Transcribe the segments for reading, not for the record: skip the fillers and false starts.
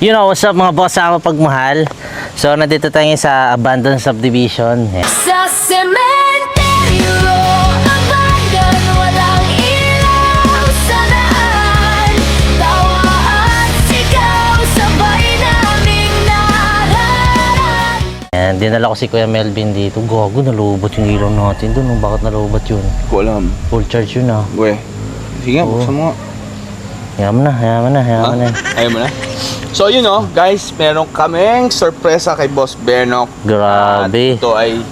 You know, what's up mga boss sa pagmahal. So, nandito tayo sa abandoned subdivision. Sa sementeryo, abandon, walang ilaw sa daan. Tawa at sigaw, sabay naming naharap. And dinala ko si Kuya Melvin dito. Gago, nalobot yung ilaw natin doon. Bakit nalobot yun? Ko alam. Full charge yun ah. Gue. Sige nga, buksan mo nga. Yaman na. Ayaw mo na? So yun guys, meron kaming sorpresa kay Boss Benok. Grabe. At ito ay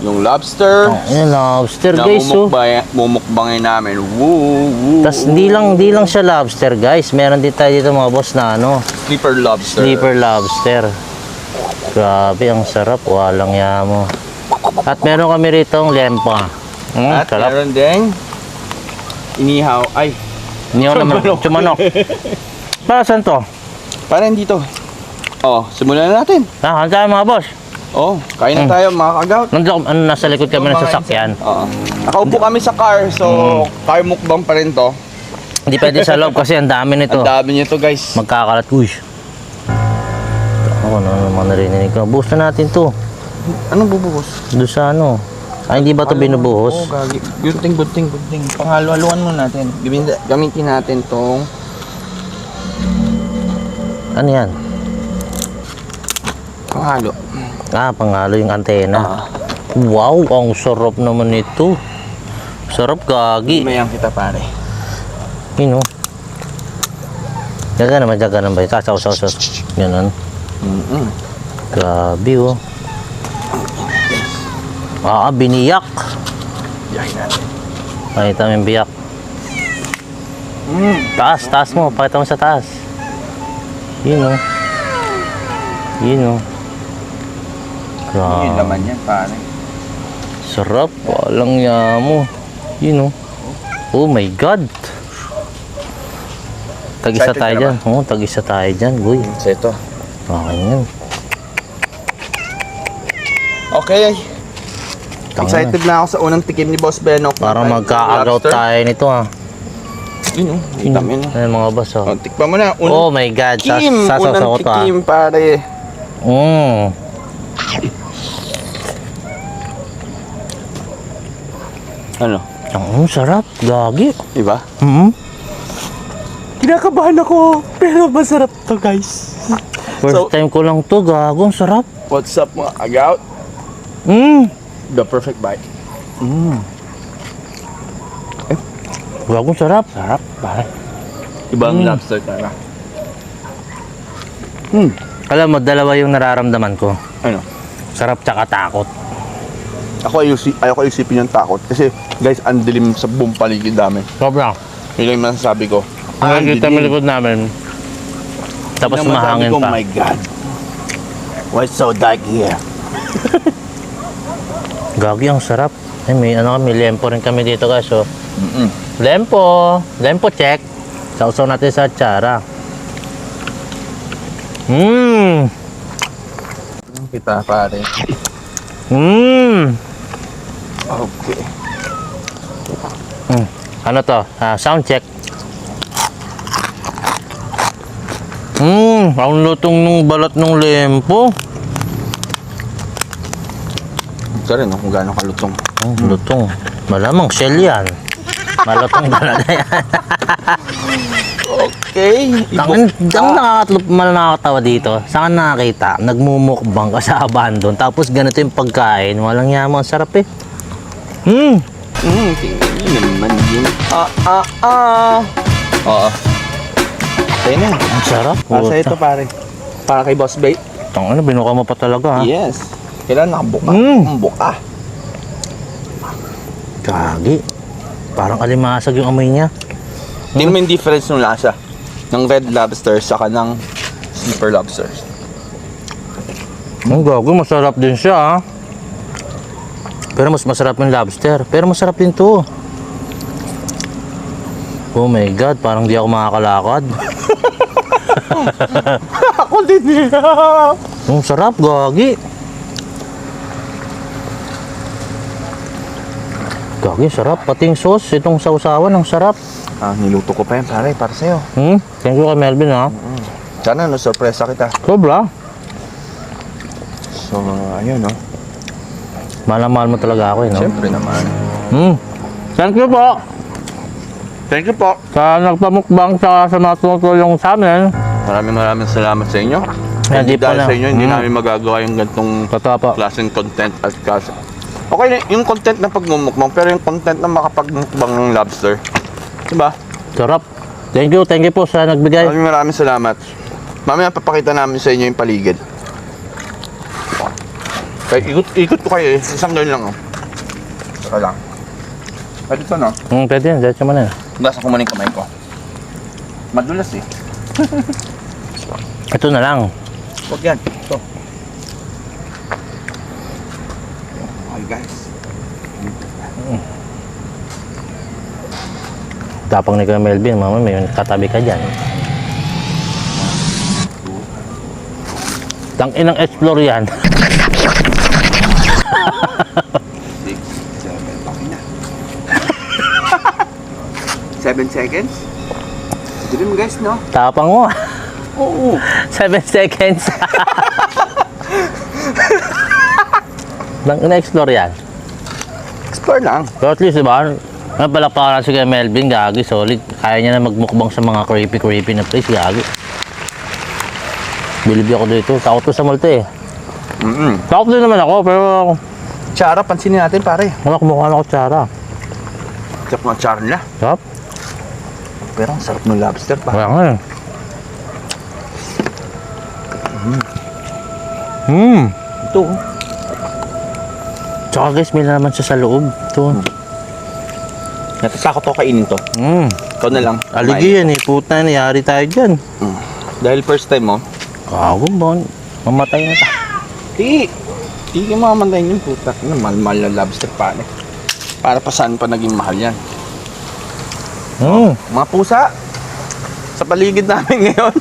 yung lobster. Ayan, lobster na guys oh. mumukbangin namin. Woo. Tas hindi lang siya lobster guys. Meron din tayo dito mga boss na ano. Sleeper lobster. Sleeper lobster. Grabe, ang sarap. Walang yamo. At meron kami rito ang lempa. At Sarap. meron din inihaw. Ay, Niyo naman. Chumanok. Para saan to? parang dito. Simulan na natin. Kain tayo mga boss. Kain na tayo mga kagaw. Nasa likod kami ng sasakyan. Nakaupo kami sa car, so car mukbang pa rin to. Hindi pwede sa loob kasi ang dami nito. Ang dami nito guys. Magkakalat. Uy. Ako na naman narinig ko. Buhos na natin to. Anong bubuhos? Doon sa ano. Ay, hindi ba to binubuhos? Gagi. Gunting. Panghalo-haluan mo natin. Gamitin natin tong Ano yan? panghalo. Panghalo yung antena. Wow, ang sarap naman ito. Sarap gagi. Mayang kita pare. Yun o. Jaga naman ba? Sasaw. Ganun. Grabe o. Biniyak. Yakin natin. Pakita mo yung biyak. Taas mo. Pakita mo sa taas. Yun o. Grabe. Yung laman yan pare. Sarap. Walang yamo. Yun o. Oh my God. Tag-isa Excited tayo ka dyan. Tag-isa tayo dyan. Uy. So ito. Okay yan. Okay. Excited na ako sa unang tikim ni Boss Benok. Para magka-agaw tayo nito ha. Yun vitamin. Ayan mga boss oh. Tikpan mo na. Oh my God. Sasaw Unang ko to ha. tikim pare. Ano? Ang sarap. Gagi. Diba? Kinakabahan ako. Pero masarap to guys. First time ko lang to. Gago. Ang sarap. What's up mga agaw? The perfect bite. Gago. Sarap. Sarap. Pare. Ibang lobster talaga. Alam mo, dalawa yung nararamdaman ko. Ano? Sarap tsaka takot. Ayoko isipin yung takot. Kasi guys, ang dilim sa buong paligid namin. Sobrang. Yun lang yung masasabi ko. Nakikita mo likod namin. Tapos Yun ang masasabi mahangin ko, pa. my God. Why it's so dark here? Gagi, ang sarap. Ay, may lempo rin kami dito guys. So, Lempo check. Sausaw natin sa atsara. Kita pare. Okay. Ano to? Sound check. Ang lutong nung balat ng lempo. Ito rin kung gaano kalutong. Lutong. Malamang shell yan. Malutong balat na yan. Okay. Ang nakakatawa dito. Saan nakakita? Nagmumukbang ka sa abandon. Tapos ganito yung pagkain. Walang yaman. Sarap eh. Tingnan naman yun. Oo. Tayo na. Ang sarap. Para ito pare. Para kay Boss Bay. Binuka mo pa talaga ha. Yes. Kailan nakabuka? Buka. Gagi. Parang alimasag yung amoy niya. Tingnan mo yung difference ng lasa ng red lobster saka ng sleeper lobster. Ang gago, masarap din siya ha. Pero mas masarap yung lobster. Pero masarap din to. Oh my God, parang di ako makakalakad. Ako din niya. Ang sarap, gagi. Gagi, sarap. Pati yung sauce, itong sausawan, ang sarap. Niluto ko pa yan pare, para sa'yo. Thank you kay Melvin ha. Sana na-surpresa kita. Sobra. So, ayun, no? Mahal na mahal mo talaga ako, eh, no? Siyempre naman. Thank you po. Thank you po. Sa nagpamukbang sa mga tumutulong sa amin. Maraming salamat sa inyo. Yan, Hindi di pa dahil na. sa inyo, hindi namin magagawa yung gantong Totoo po. klaseng content at klase. Okay na yung content na pagmumukbang, pero yung content na makapagmukbang ng lobster. Diba? Sarap. Thank you po sa nagbigay. Maraming salamat. Mamaya papakita namin sa inyo yung paligid. Kaya ikot ko kayo eh. Isang gano'n lang, oh. Saka lang. Pwede ito, no? Pwede yan. Diretso mo na. Basta ko muna yung kamay ko. Madulas eh. Ito na lang. Huwag yan. Ito. Okay, guys. Tapang ni Kuya Melvin, mama, may katabi ka dyan. Tang-inang explore yan. 6, 7, okay na. 7 seconds? Hindi mo guys, no? Tapang mo. Oo. 7 seconds. Tang-inang explore yan. Explore lang. Pero at least, diba? Napalakpakan si Kuya Melvin, gagi, solid. Kaya niya na magmukbang sa mga creepy na place, gagi. Bilib ako dito. Takot ko sa multi eh. Takot din naman ako, pero Tsara, pansinin natin pare. kumukha na ako tsara. Sarap ng tsara nila. Sarap. Pero ang sarap ng lobster pa. Kaya nga eh. Ito, oh. Tsaka guys, may naman siya sa loob. Ito. Natasakot ako kainin to. Ikaw na lang. Aligi yan eh. Puta, nayari tayo dyan. Dahil first time mo. Kago ba? Mamatay na ta. Di ka mamamatay yung puta. Mahal-mahal na lobster pa. Para pa saan pa naging mahal yan. Mga pusa. Sa paligid namin ngayon.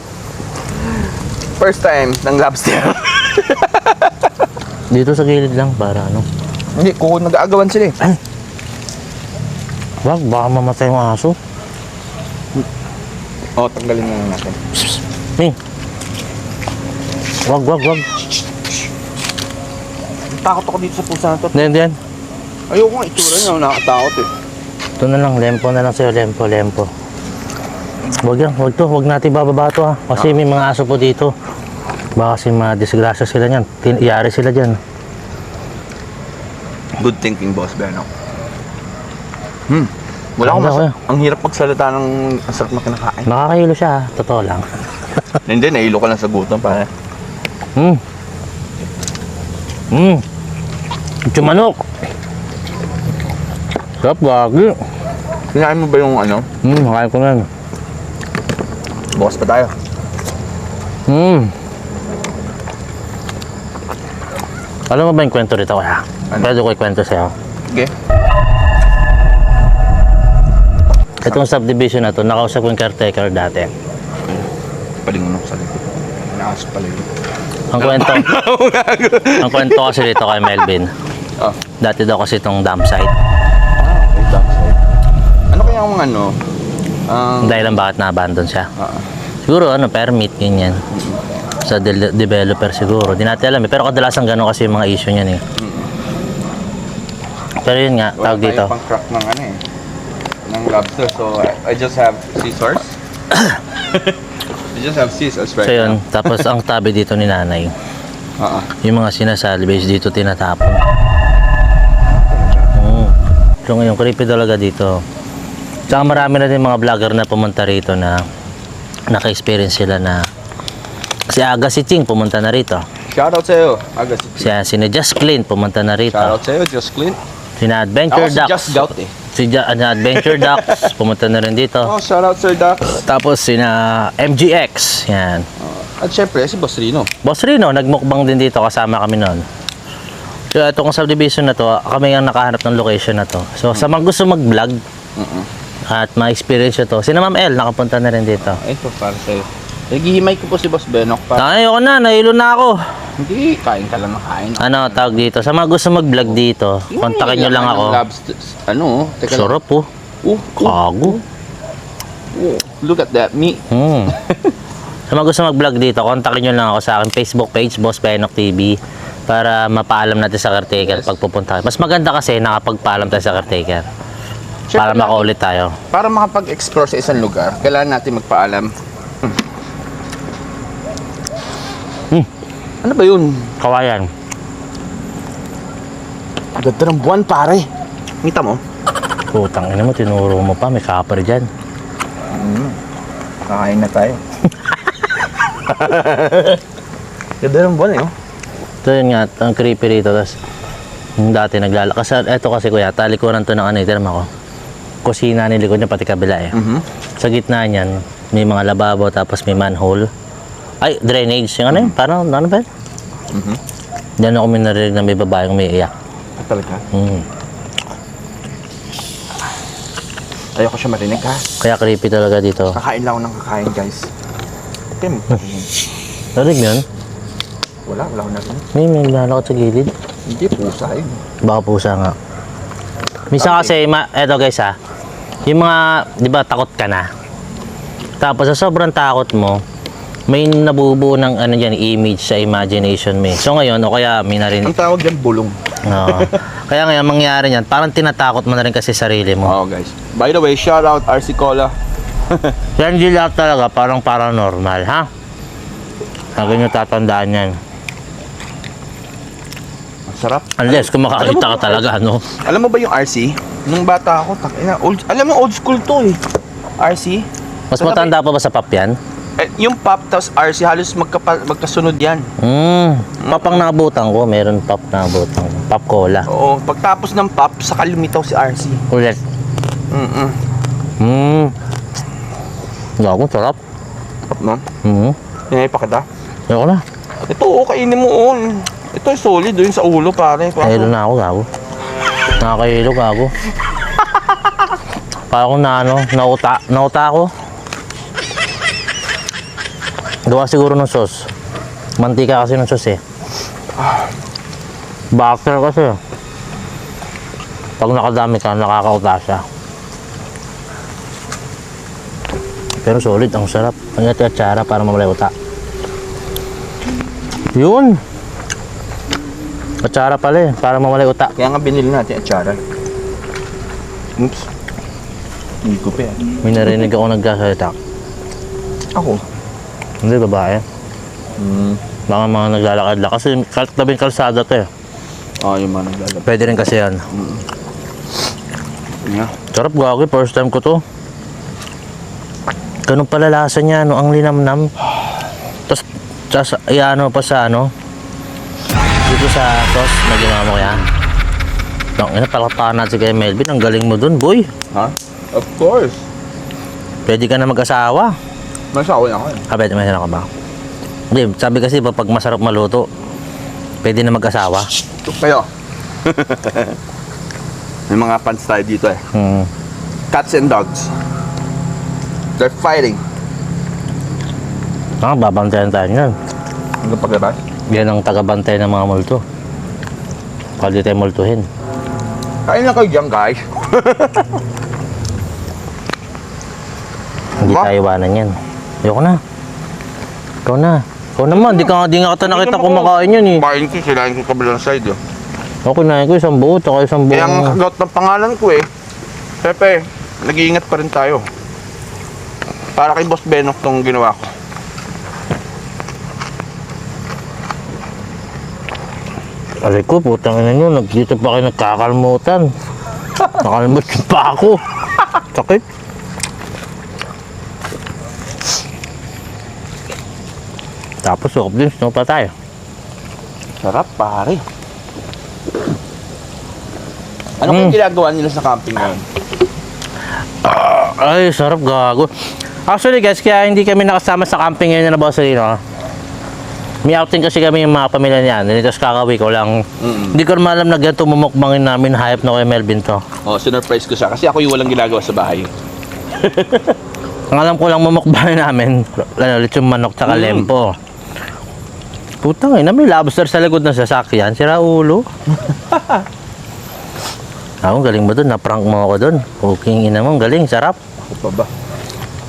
First time ng lobster. Dito sa gilid lang para ano. Hindi, kung nag-aagawan sila eh. Wag, baka mamatay yung aso. Tanggalin na lang natin. Hey. Wag. Takot ako dito sa pusa na to. Hindi yan. Ayoko nga itsura niya, nakakatakot eh. Ito na lang, lempo na lang sa'yo, lempo. Wag natin bababa to ha. Kasi may mga aso po dito. Baka kasi madisgrasya sila niyan. Iyari sila dyan. Good thinking, Boss Beno. Wala akong Ano, kuya? Ang hirap magsalita ng ang sarap na kinakain. Nakakahilo siya ha. Totoo lang. Hindi, nahilo ka lang sa gutom pare. Ito manok. Sarap, wagi. Kinain mo ba yung ano? Makain ko na. Bukas pa tayo. Alam mo ba yung kwento rito kaya? Ano? Pwede ko ikwento sa'yo. Okay. Itong subdivision na to, nakausap ko yung caretaker dati. Palingon ako sa likod. Naas pala yun. Ang kwento kasi dito kay Melvin. Dati daw kasi itong dump site. Okay, backside. Ano kaya ang ano? Dahil lang bakit na-abandon siya. Ah. Siguro permit yun yan. Sa developer siguro. Di natin alam eh. Pero kadalasan gano'n kasi yung mga issue niyan eh. Pero yun nga, tawag dito. Wala tayo pang crack ng ano eh. Ng lobster. So, I just have scissors. I just have scissors right So yun, tapos ang tabi dito ni nanay. Yung mga sinasalvage dito tinatapon. So ngayon, creepy talaga dito. Tsaka marami na din mga vlogger na pumunta rito na naka-experience sila na si Aga si Ching pumunta na rito. Shoutout sa'yo. Aga Si Just Clean pumunta na rito. Shoutout sa'yo, Just Clean. Sina Adventure Ako si Ducks. Just Gout eh. Adventure Ducks pumunta na rin dito. Shoutout Sir Ducks. Tapos sina MGX. Yan. At syempre, si Boss Rino. Boss Rino, nagmukbang din dito kasama kami noon. So itong subdivision na to, kami ang nakahanap ng location na to. So sa mga gusto mag-vlog at ma-experience to, si Ma'am El nakapunta na rin dito. Ito para sa'yo. Naghihimay ko po si Boss Benok para. Ayoko na, nahilo na ako. Hindi, kain ka lang ng kain. Ano, tawag dito. Sa mga gusto mag-vlog dito, kontakin nyo lang ako. Ano? Teka lang. Sarap po. Kago. Look at that meat. Sa mga gusto mag-vlog dito, kontakin nyo lang ako sa aking Facebook page, Boss Benok TV, para mapaalam natin sa caretaker Yes. pag pupunta. Mas maganda kasi nakapagpaalam tayo sa caretaker. Para makaulit tayo. Para makapag-explore sa isang lugar, kailangan natin magpaalam. Ano ba yun? Kawayan. Ganda ng buwan, pare. Kita mo? Putang ina mo, tinuro mo pa, may kapar dyan. Kakain na tayo. Ganda ng buwan eh, oh. Ito yun nga, ang creepy rito. Tapos, yung dati naglalakas. Ito kasi kuya, talikuran to ng ano, itiram ako. Kusina ni likod niya, pati kabila eh. Sa gitna niyan, may mga lababo, tapos may manhole. Ay, drainage. Yung ano yun? Parang, ano ba yun? Diyan ako may narinig na may babaeng umiiyak. Talaga? Ayoko siya marinig, ha? Kaya creepy talaga dito. Kakain lang ako ng kakain, guys. Kim, Narinig mo yun? wala akong narinig. May lalakad sa gilid. Hindi, pusa yun. Baka pusa nga. Minsan kasi, eto guys ha, yung mga, di ba, takot ka na. Tapos sa sobrang takot mo, may nabubuo ng ano dyan, image sa imagination mo. So ngayon, o kaya may narinig. Ang tawag dyan, bulong. Oo. Kaya ngayon, mangyari yan, parang tinatakot mo na rin kasi sarili mo. Oo, guys. By the way, shout out RC Cola. Yan hindi lahat talaga, parang paranormal, ha? Hanggang nyo tatandaan yan. Ang sarap. Unless, kung makakita ka talaga, no? Alam mo ba yung RC? Nung bata ako, alam mo, old school to eh. RC. Mas matanda pa ba sa pop yan? Yung pop tapos RC, halos magkasunod yan. Pop ang nabutan ko, meron pop na nabutan ko. Pop cola. Oo, pagtapos ng pop, saka lumitaw si RC. Ulit. Gago, sarap. Pop, no? Yan, ipakita. Ayoko na. Ito, kainin mo, oh. Ito yung solid, yun sa ulo, pare. Kahilo na ako, gago. Nakakahilo, gago. Parang na ano, nauta ako. Gawa siguro ng sauce. Mantika kasi ng sauce eh. Butter kasi. Pag nakadami ka, nakakauta siya. Pero solid, ang sarap. Ang atsara para mamalay uta. Yun! Atsara pala eh, para mamalay uta. Kaya nga binili natin atsara. Oops. Hindi ko pa yan. May narinig ako nagkasalita. Ako? Hindi, babae. Baka mga naglalakad lang. Kasi tabing kalsada to eh. Oo, yung mga naglalabas. Pwede rin kasi yan. Yeah. Sarap gagi, first time ko to. Ganun pala lasa niya, no? Ang linamnam. Tapos, ano pa sa ano? Dito sa sauce na ginawa mo kaya. Nang ina, palakpakan natin kay Melvin. Ang galing mo dun, boy. Ha? Of course. Pwede ka na mag-asawa. Masawa ako eh. Kapit, may ka ba? Hindi, sabi kasi pag masarap maluto, pwede na mag-asawa. Kayo. May mga fans tayo dito eh. Cats and dogs. They're fighting. Babantayan tayo yan. Hanggang paglabas? Yan ang tagabantay ng mga multo. Kaya di tayo multuhin. Kain na kayo dyan, guys. Hindi Ba? tayo iwanan yan. Ayoko na. Ikaw na. Ikaw naman, di nga kita nakita kumakain yan eh. Kumain ko, sinain ko kabilang side. Oh. Ako kinain ko isang buo, tsaka isang buo. Kaya ang kagot ng pangalan ko eh. Pepe, nag-iingat pa rin tayo. Para kay Boss Benok tong ginawa ko. Aray ko, putang ina nyo, dito pa kayo nagkakalmutan. Nakalmut pa ako. Sakit. Tapos, soft drinks, no pa tayo. Sarap, pare. Ano kung ginagawa nila sa camping ngayon? Ay, sarap gago. Actually guys, kaya hindi kami nakasama sa camping ngayon na Bossarino. May outing kasi kami yung mga pamilya niyan. Tapos kakawi ko lang. Hindi ko naman alam na ganito mumukbangin namin. Hype na kay Melvin to. Oh, sinurprise ko siya kasi ako yung walang ginagawa sa bahay. Ang alam ko lang mumukbangin namin, lechon manok tsaka lempo. Putang ina, may lobster sa likod ng sasakyan. Sira ulo. Ako, galing mo dun. Na-prank mo ako dun. Cooking ina mo, galing, sarap. Ako pa ba?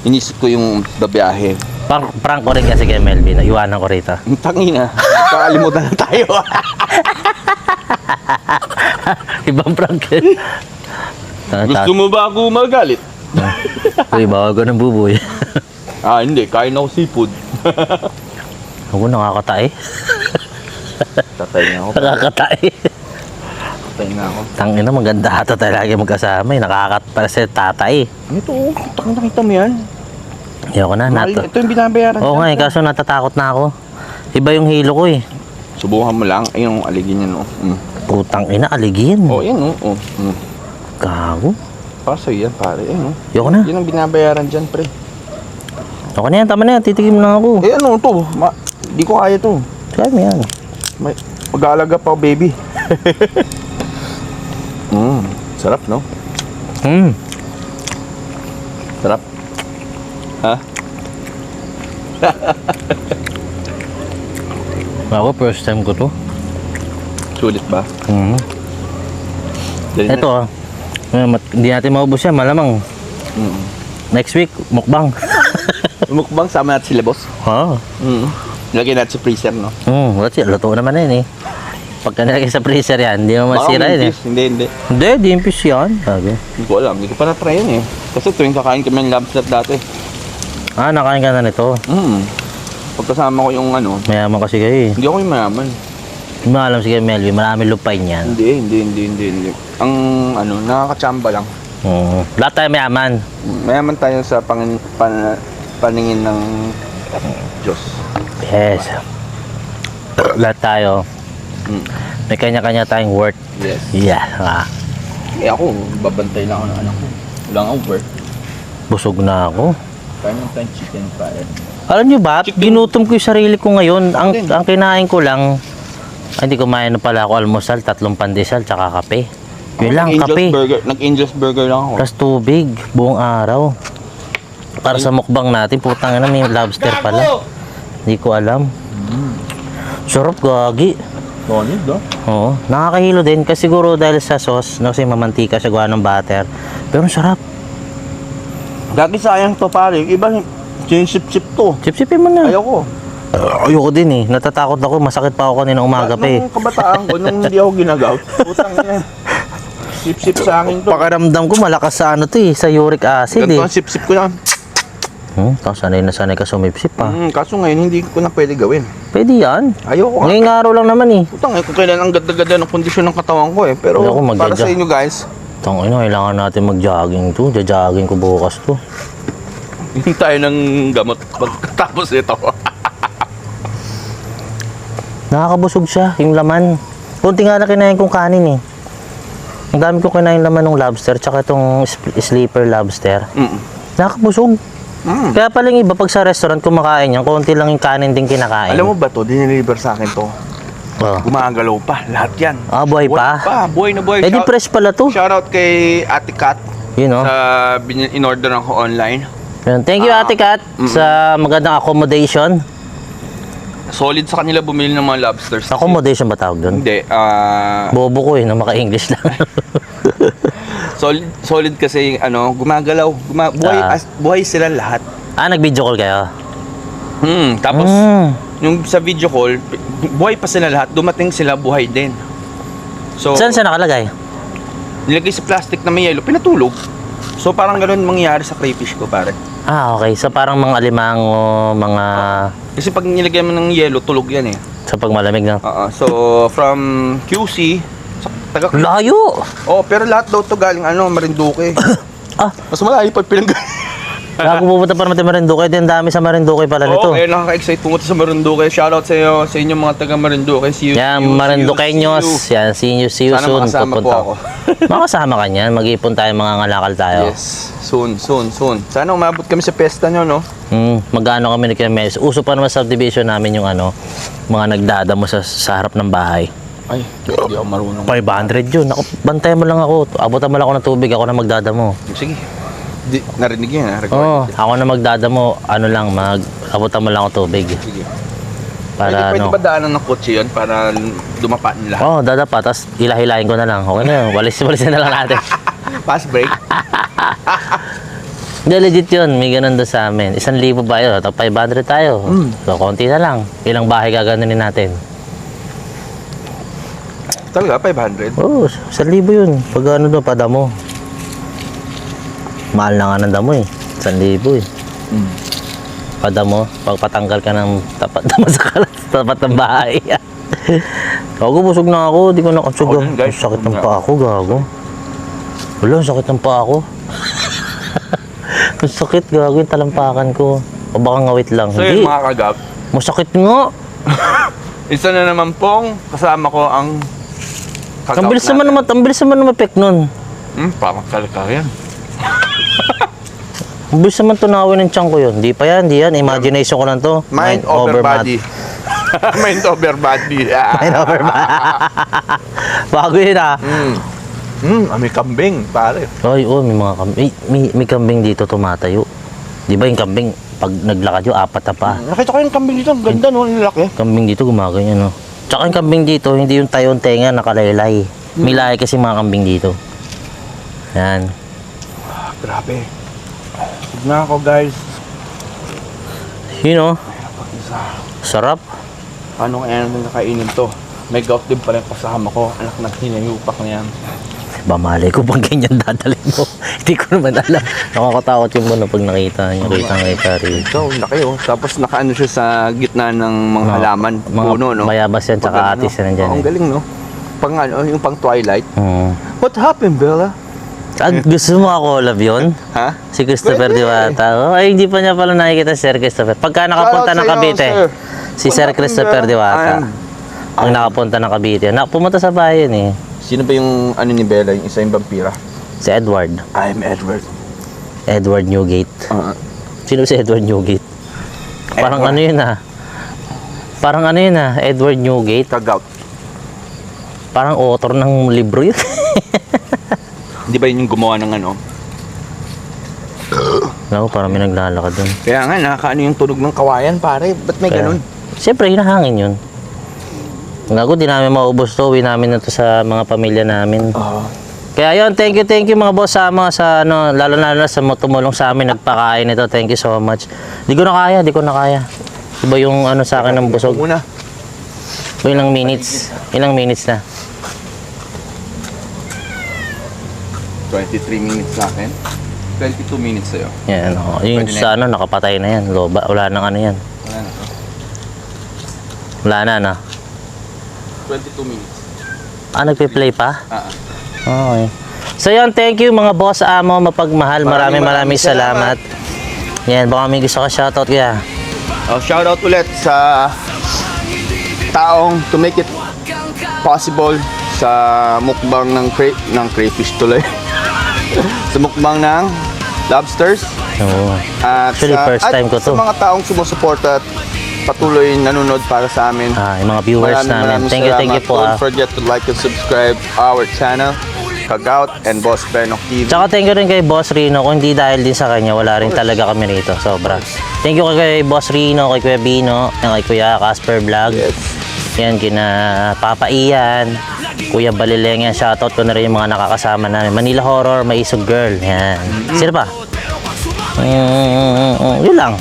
Inisip ko yung babiyahe. Prank ko rin kasi kay Melvin. Iwanan ko rito. Ang tangina. Kakalimutan na tayo. Ibang prank yun. Gusto mo ba ako magalit? Uy, bawag ko ng buboy. Hindi. Kain ako seafood. Ako nakakatae. Tatay na ako. Nakakatae. Tatay na ako. Tangina, maganda ata tayo lagi magkasama. Nakakat para sa tatay. Ito, nakita mo yan? Ayoko na. Ito yung binabayaran. Oo nga, kaso natatakot na ako. Iba yung hilo ko eh. Subukan mo lang. Ayun, aligin yan, oh. Putang ina, aligin. Oh, yan, oh. Gago. Para sa'yo yan, pare. Ayun, oh. Ayoko na. Yan ang binabayaran dyan, pre. Okay na yan, tama na yan. Titigim na ako. Ano to? Di ko kaya to. Kaya mo yan. Mag-aalaga pa, baby. Sarap, no? Sarap. Ha? Ako, first time ko to. Sulit ba? Dali na. Ito ah. Hindi natin maubos yan, malamang. Next week, mukbang. Mukbang, sama natin sila, boss. Oo. Lagyan natin sa freezer, no? What's it? Luto naman na yun eh. Pagka nilagay sa freezer yan, hindi mo masira yun eh. Hindi. Hindi, dimpis yan. Sabi. Hindi ko alam. Hindi ko pa na-try yun eh. Kasi tuwing kakain kami ng lobster dati. Nakain ka na nito. Pagkasama ko yung ano, Mayaman kasi kayo eh. hindi ako yung mayaman. Hindi mo alam si Kuya Melvin, marami lupay niyan. Hindi. Ang ano, nakakatsamba lang. Lahat tayo mayaman. Mayaman tayo sa paningin ng Diyos. Yes. Lahat tayo. May kanya-kanya tayong worth. Yes. Yeah. Ako, babantay lang ako ng anak ko. Wala nga over. Busog na ako. Kain ng tayong chicken pare. Alam nyo ba, ginutom ko yung sarili ko ngayon. Din. Ang kinain ko lang, hindi kumain na pala ako almusal, 3 pandesal, tsaka kape. Yun lang, kape. Nag-Angel's Burger lang ako. Plus tubig, buong araw. Para sa mukbang natin, putang na may lobster pala. Hindi ko alam. Sarap, gagi. Solid, no? Oo, nakakahilo din kasi siguro dahil sa sauce, kasi mamantika siya gawa ng butter. Pero sarap. Gagi sayang to pare. Iba, sinisip-sip to. Sip-sipin mo na. Ayoko. Ayoko din eh. Natatakot ako. Masakit pa ako kanina umaga pa eh. Nung kabataan ko, nung hindi ako ginagout, putang ina. Sip-sip sa akin to. Pakaramdam ko malakas sa ano to eh, sa uric acid Ganito eh. ang sip-sip ko yan. Tapos sanay na sanay ka sumipsip pa. Kaso ngayon, hindi ko na pwede gawin. Pwede yan. Ayoko nga. Ngayong araw lang naman eh. Putang ina, kung kailan ang ganda-ganda ng kondisyon ng katawan ko eh. Pero Ayoko para sa magja-jog. inyo guys, Tangina, kailangan natin mag-jogging to. Jogging ko bukas to. hindi tayo ng gamot pagkatapos ito. Nakakabusog siya, yung laman. Kunti nga na kinain kong kanin eh. Ang dami kong kinain laman ng lobster, tsaka itong sleeper lobster. Nakakabusog. Kaya pala yung iba, pag sa restaurant kumakain yan, konti lang yung kanin din kinakain. Alam mo ba to, diniliver sa akin to. Gumagalaw pa, lahat yan. Buhay pa? Buhay na buhay. Eh di fresh pala to. Shoutout kay Ate Kat You know? sa in-order ko online. Yun. Thank you Ate Kat sa magandang accommodation. Solid sa kanila bumili ng mga lobsters. Accommodation ba tawag doon? Hindi, Bobo ko eh, na maka-English lang. solid kasi ano, gumagalaw. Buhay sila lahat. Nag-video call kayo? Tapos yung sa video call, buhay pa sila lahat. Dumating sila, buhay din. So, Saan siya nakalagay? nilagay sa plastic na may yelo, pinatulog. So parang ganoon mangyayari sa crayfish ko, pare. Okay. So parang mga alimango, mga... Kasi pag nilagay mo ng yelo, tulog yan eh. Sa pagmalamig na. So from QC sa taga Layo! pero lahat daw to galing Marinduque. Mas malayo pa pinanggalingan. Bago pupunta pa naman Marinduque, din dami sa Marinduque pala nito. Kaya nakaka-excite pumunta sa Marinduque. Shoutout sa inyo, sa inyong mga taga Marinduque. See you. Yan, Marinduqueños. Yan, see you Sana soon. makasama po ako. Makasama ka niyan. Mag-ipon tayo, mga ngalakal tayo. Yes, soon. Sana umabot kami sa pesta nyo, no? Magkano kami ni Kuya Mel. Uso pa naman sa subdivision namin yung mga nagdadamo sa harap ng bahay. Ay, hindi ako marunong. 500 yun. Ako, bantayan mo lang ako. Abutan mo lang ako ng tubig. Ako na magdadamo. Sige. Narinig yan, Oo, ako na magdadamo. Abutan mo lang ako tubig. Sige. Para Pwede ba daanan ng kotse yun para dumapa nila? dadapa. Tapos hilahilahin ko na lang. Okay na yun. Walis na lang natin. Fast break. Hindi, legit yun. May ganun doon sa amin. 1,000 ba yun? Tapos 500 tayo. So, konti na lang. Ilang bahay gaganunin natin? Talaga, 500? Oo, 1,000 yun. Pag ano doon, padamo. Mahal na nga ng damo eh. 1,000 eh. Padamo, pag patanggal ka ng tapat damo sa kalat, tapat ng bahay. Gago, busog na ako. Di ko nakasug. Ako din, guys. Ang sakit ng paa ko, gago. Wala, ang sakit ng paa ko. Ang sakit, gago yung talampakan ko. O baka ngawit lang. So Hindi, yun mga kagab, masakit nga. isa na naman pong kasama ko ang Ang bilis naman mapek nun. Parang kalka yan. Ang bilis naman tunawin ng tiyan ko yun. Di pa yan, di yan. Imagination ko lang to. Mind over body. Mind over body. Mind over body. Bago yun ah. May kambing, pare. Ay, oh, may mga kambing. May kambing dito tumatayo. Di ba yung kambing, pag naglakad yun, 4 na pa. Nakita ko yung kambing dito. Ang ganda, no? Ang laki. Kambing dito gumaganyan, no? Tsaka yung kambing dito, hindi yung tayong tenga nakalaylay. May lahi kasi mga kambing dito. Yan. Grabe. Tignan ako, guys. You know, sarap. Paano kaya namin nakainin to? May gout din pala yung kasama ko. Anak na hinayupak na yan. Ba, malay ko bang ganyan dadalhin mo? Hindi ko naman alam. Nakakatakot yung muna pag nakita niya. Kita rin. So, laki oh. Tapos nakaano siya sa gitna ng mga halaman. Mga Puno, no? mayabas yan, tsaka Pag ano, atis yan nandyan. Ang galing, no? Pang ano, yung pang Twilight. What happened, Bella? Gusto mo ako collab yun? Ha? Si Christopher Pwede. Diwata. Oh, ay, hindi pa niya pala nakikita si Sir Christopher. Pagka nakapunta ng Shoutout sa'yo, Cavite, sir. si What Sir happened, Christopher Bella? Diwata. Ang nakapunta ng Cavite. Pumunta sa bahay yun eh. Sino ba yung ano ni Bella, yung isa yung vampira? Si Edward. I'm Edward. Edward Newgate. Sino si Edward Newgate? Parang ano yun ah. Parang ano yun ah. Edward Newgate. Kagaut. Parang author ng libro yun. Di ba yun yung gumawa ng ano? Naku, parang may naglalakad dun. Kaya nga, nakakaano yung tunog ng kawayan, pare. Ba't may Kaya, ganun? siyempre, hinahangin yun. Naku, di namin maubos to. Uwi namin na to sa mga pamilya namin. Kaya yun, thank you mga boss sama sa ano, lalo na sa tumulong sa amin, nagpakain ito. Thank you so much. Di ko na kaya. Iba yung ano sa akin ng busog. Una. Ilang minutes na. 23 minutes sa akin. 22 minutes sa'yo. Yan, oh. Yung Pwede na sa ano, nakapatay na yan. Loba, wala nang ano yan. Wala na to. Wala na, no? 22 minutes. Nagpe-play pa? Okay. So yun, thank you mga boss amo, mapagmahal. Maraming salamat. Yan, baka may gusto ka shoutout kaya. Shoutout ulit sa taong to make it possible sa mukbang ng crayfish tuloy. Sa mukbang ng lobsters. Oo. At Actually, first time ko to. Sa mga taong sumusuporta at patuloy nanonood para sa amin. Yung mga viewers namin. Thank you po. Don't forget to like and subscribe our channel, Kagaut and Boss Benok TV. Tsaka thank you rin kay Boss Rino. Kung hindi dahil din sa kanya, wala rin talaga kami rito. Sobra. Thank you kay Boss Rino, kay Kuya Bino, kay Kuya Casper Vlog. Yes. Yan, kina Papa Ian, Kuya Balileng. Yan, shoutout ko na rin yung mga nakakasama namin. Manila Horror, Maisog Girl. Yan. Sino pa? Yun lang.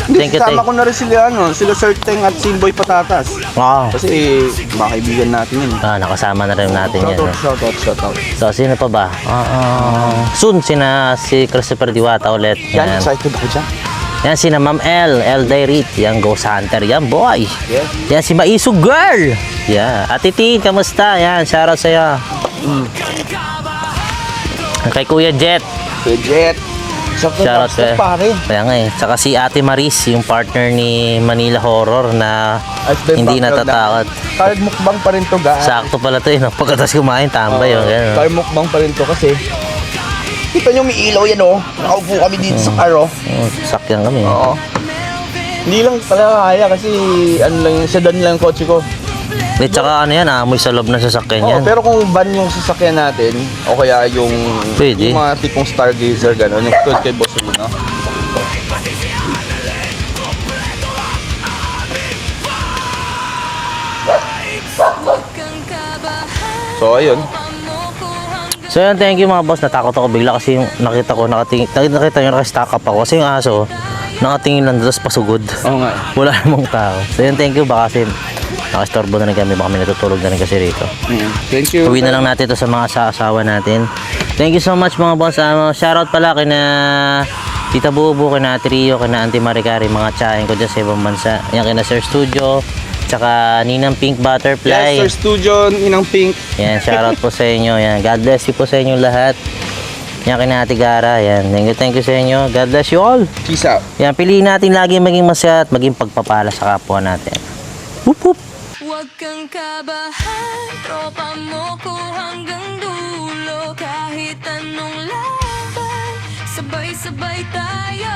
Thank you. Sama ko na rin sila, sila Sir Teng at Simboy Patatas. Wow. Kasi mga kaibigan natin yun. Nakasama na rin natin yan. Shoutout. So, sino pa ba? Soon, si Christopher Diwata ulit. Yan, excited ako dyan. Yan, sina Ma'am El Dairit. Yan, Ghost Hunter. Yan, boy. Yes. Yan, si Maisog Girl. Yan. Ate T, kamusta? Yan, shoutout sa'yo. Kay Kuya Jet. Jet. Shoutout Shoutout kay pare. Kaya nga eh. Tsaka si Ate Maris, yung partner ni Manila Horror na Ayos ba yung hindi background natatakot. Kahit mukbang pa rin to, guys. Sakto pala to eh. No? Pagkatas kumain, tambay yung gano'n. Kahit mukbang pa rin to kasi kita nyo may ilaw yan, oh. Nakaupo kami dito sa car, oh. Sakyan kami. Oo. Hindi lang pala kaya kasi ano lang yung sedan lang yung kotse ko. Eh, tsaka ano yan, amoy sa loob ng sasakyan Oo, yan. pero kung van yung sasakyan natin o kaya yung Pwede. yung mga tipong Stargazer gano'n, yung tulad kay Boss Rino. So ayun. So yun, thank you mga boss. Natakot ako bigla kasi yung nakita nyo naka-stack up ako. Kasi yung aso, nakatingin lang tapos pasugod. Oo nga. Wala namang tao. So yun, thank you. Baka kasi nakastorbo na rin kami. Baka may natutulog na rin kasi rito. Thank you. Uwi na lang natin ito sa mga asawa natin. Thank you so much mga boss. Shoutout pala kina Tita Bubu, kina Trio, kina Auntie Maricari, mga tsahin ko dyan sa ibang bansa. Yan kina Sir Studio, tsaka Ninang Pink Butterfly. Yes, Sir Studio, Inang Pink. Yan, shoutout po sa inyo. Yan, God bless you po sa inyo lahat. Yan kina Ate Gara. Yan, thank you sa inyo. God bless you all. Peace out. Yan, piliin natin lagi maging masaya at maging pagpapala sa kapwa natin. Whoop whoop. Huwag kang kabahan, tropa mo ko hanggang dulo. Kahit anong laban, sabay-sabay tayo.